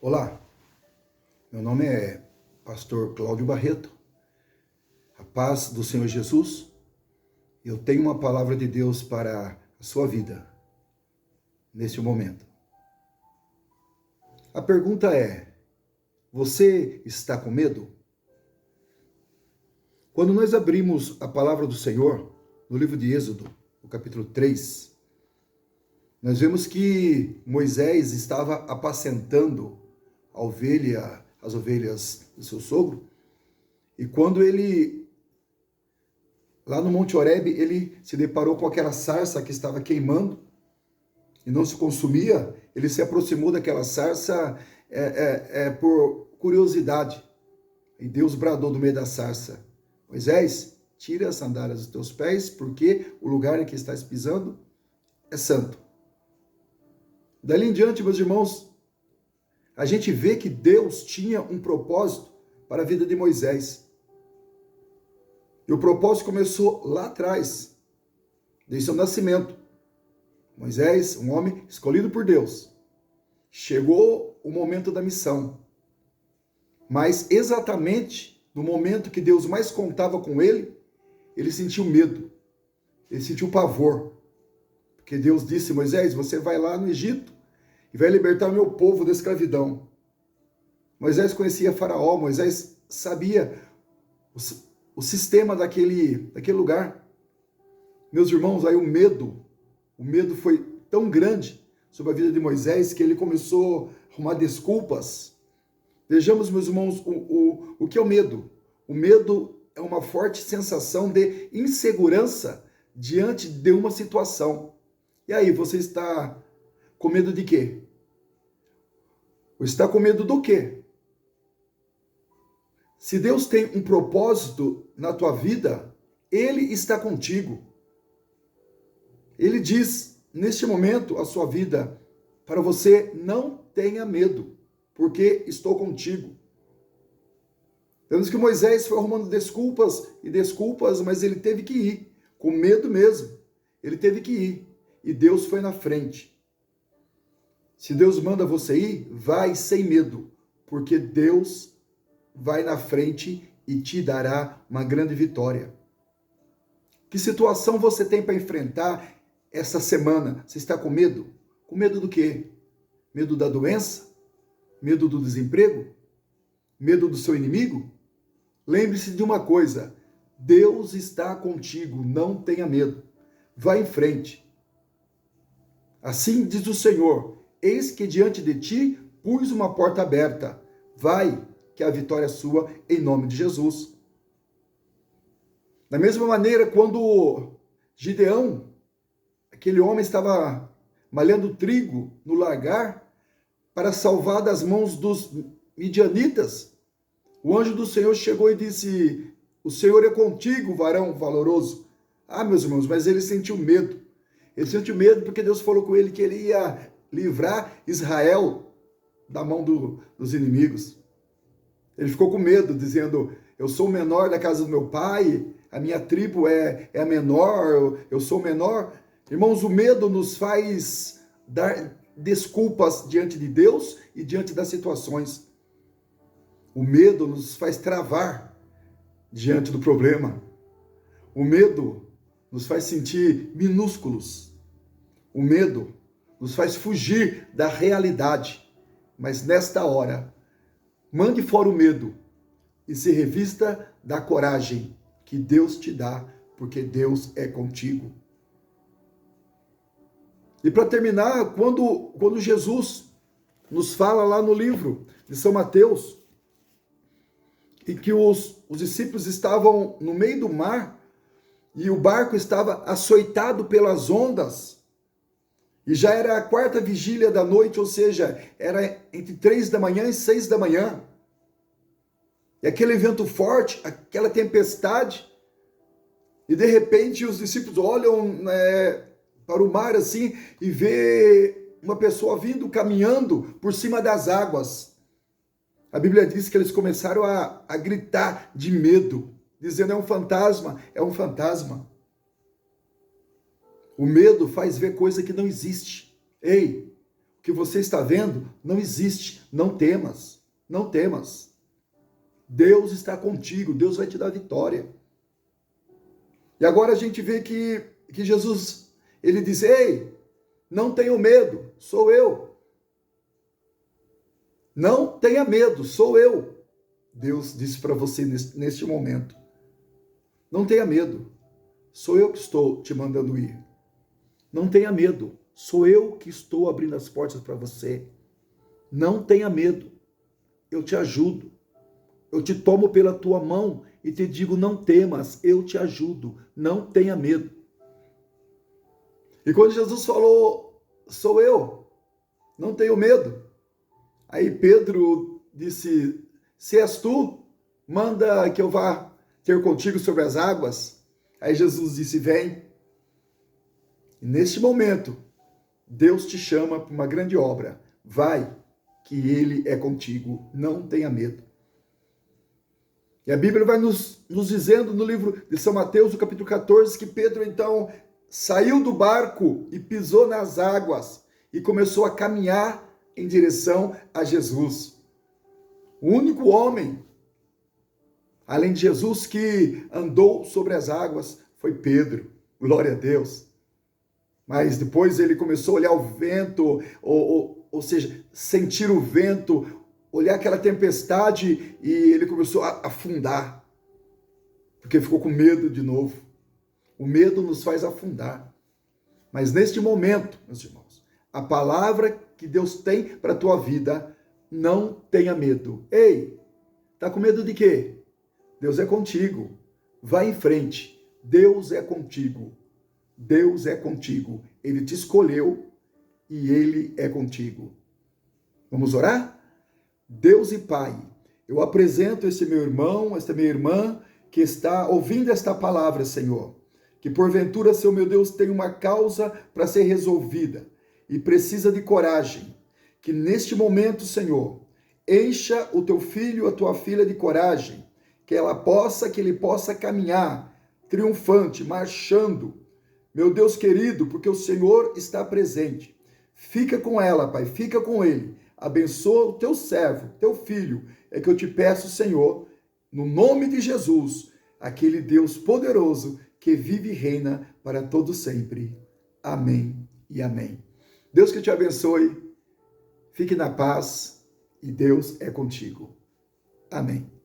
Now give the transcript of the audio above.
Olá, meu nome é Pastor Cláudio Barreto, a paz do Senhor Jesus. Eu tenho uma palavra de Deus para a sua vida, neste momento. A pergunta é, você está com medo? Quando nós abrimos a palavra do Senhor, no livro de Êxodo, no capítulo 3, nós vemos que Moisés estava apacentando as ovelhas do seu sogro, e quando ele, lá no Monte Horebe, ele se deparou com aquela sarça que estava queimando e não se consumia, ele se aproximou daquela sarça por curiosidade, e Deus bradou do meio da sarça: Moisés, tira as sandálias dos teus pés, porque o lugar em que estás pisando é santo. Dali em diante, meus irmãos, a gente vê que Deus tinha um propósito para a vida de Moisés. E o propósito começou lá atrás, desde seu nascimento. Moisés, um homem escolhido por Deus. Chegou o momento da missão. Mas exatamente no momento que Deus mais contava com ele, ele sentiu medo. Ele sentiu pavor. Porque Deus disse: Moisés, você vai lá no Egito e vai libertar o meu povo da escravidão. Moisés conhecia Faraó, Moisés sabia o sistema daquele lugar. Meus irmãos, aí o medo foi tão grande sobre a vida de Moisés que ele começou a arrumar desculpas. Vejamos, meus irmãos, o que é o medo. O medo é uma forte sensação de insegurança diante de uma situação. E aí, você está com medo de quê? Ou está com medo do quê? Se Deus tem um propósito na tua vida, Ele está contigo. Ele diz, neste momento, a sua vida, para você: não tenha medo, porque estou contigo. Vemos que Moisés foi arrumando desculpas, mas ele teve que ir, com medo mesmo. Ele teve que ir, e Deus foi na frente. Se Deus manda você ir, vai sem medo, porque Deus vai na frente e te dará uma grande vitória. Que situação você tem para enfrentar essa semana? Você está com medo? Com medo do quê? Medo da doença? Medo do desemprego? Medo do seu inimigo? Lembre-se de uma coisa: Deus está contigo, não tenha medo. Vá em frente. Assim diz o Senhor: eis que diante de ti pus uma porta aberta. Vai, que a vitória é sua, em nome de Jesus. Da mesma maneira, quando Gideão, aquele homem, estava malhando trigo no lagar para salvar das mãos dos midianitas, o anjo do Senhor chegou e disse: o Senhor é contigo, varão valoroso. Ah, meus irmãos, mas ele sentiu medo. Ele sentiu medo porque Deus falou com ele que ele ia livrar Israel da mão dos inimigos. Ele ficou com medo, dizendo: eu sou o menor da casa do meu pai, a minha tribo é a menor, eu sou o menor. Irmãos, o medo nos faz dar desculpas diante de Deus e diante das situações. O medo nos faz travar diante do problema. O medo nos faz sentir minúsculos. O medo nos faz fugir da realidade. Mas nesta hora, mande fora o medo e se revista da coragem que Deus te dá, porque Deus é contigo. E para terminar, quando Jesus nos fala lá no livro de São Mateus, e que os discípulos estavam no meio do mar, e o barco estava açoitado pelas ondas, e já era a quarta vigília da noite, ou seja, era entre 3 da manhã e 6 da manhã. E aquele vento forte, aquela tempestade, e de repente os discípulos olham para o mar assim, e vê uma pessoa vindo, caminhando por cima das águas. A Bíblia diz que eles começaram a gritar de medo, dizendo: é um fantasma, é um fantasma. O medo faz ver coisa que não existe. Ei, que você está vendo não existe. Não temas, não temas. Deus está contigo, Deus vai te dar vitória. E agora a gente vê que Jesus, ele diz, ei, não tenham medo, sou eu. Não tenha medo, sou eu. Deus disse para você neste momento. Não tenha medo, sou eu que estou te mandando ir. Não tenha medo, sou eu que estou abrindo as portas para você. Não tenha medo, eu te ajudo. Eu te tomo pela tua mão e te digo, não temas, eu te ajudo. Não tenha medo. E quando Jesus falou, sou eu, não tenho medo. Aí Pedro disse, se és tu, manda que eu vá ter contigo sobre as águas. Aí Jesus disse, vem. E neste momento, Deus te chama para uma grande obra. Vai, que Ele é contigo. Não tenha medo. E a Bíblia vai nos dizendo no livro de São Mateus, no capítulo 14, que Pedro então saiu do barco e pisou nas águas e começou a caminhar em direção a Jesus. O único homem, além de Jesus, que andou sobre as águas foi Pedro. Glória a Deus. Mas depois ele começou a olhar o vento, ou seja, sentir o vento, olhar aquela tempestade e ele começou a afundar, porque ficou com medo de novo. O medo nos faz afundar. Mas neste momento, meus irmãos, a palavra que Deus tem para a tua vida, não tenha medo. Ei, tá com medo de quê? Deus é contigo. Vai em frente. Deus é contigo. Deus é contigo. Ele te escolheu e Ele é contigo. Vamos orar? Deus e Pai, eu apresento esse meu irmão, esta minha irmã, que está ouvindo esta palavra, Senhor. Que porventura, Senhor meu Deus, tem uma causa para ser resolvida e precisa de coragem. Que neste momento, Senhor, encha o teu filho, a tua filha de coragem. Que ele possa caminhar triunfante, marchando. Meu Deus querido, porque o Senhor está presente. Fica com ela, Pai, fica com ele. Abençoa o teu servo, teu filho. É que eu te peço, Senhor, no nome de Jesus, aquele Deus poderoso que vive e reina para todo sempre. Amém e amém. Deus que te abençoe. Fique na paz e Deus é contigo. Amém.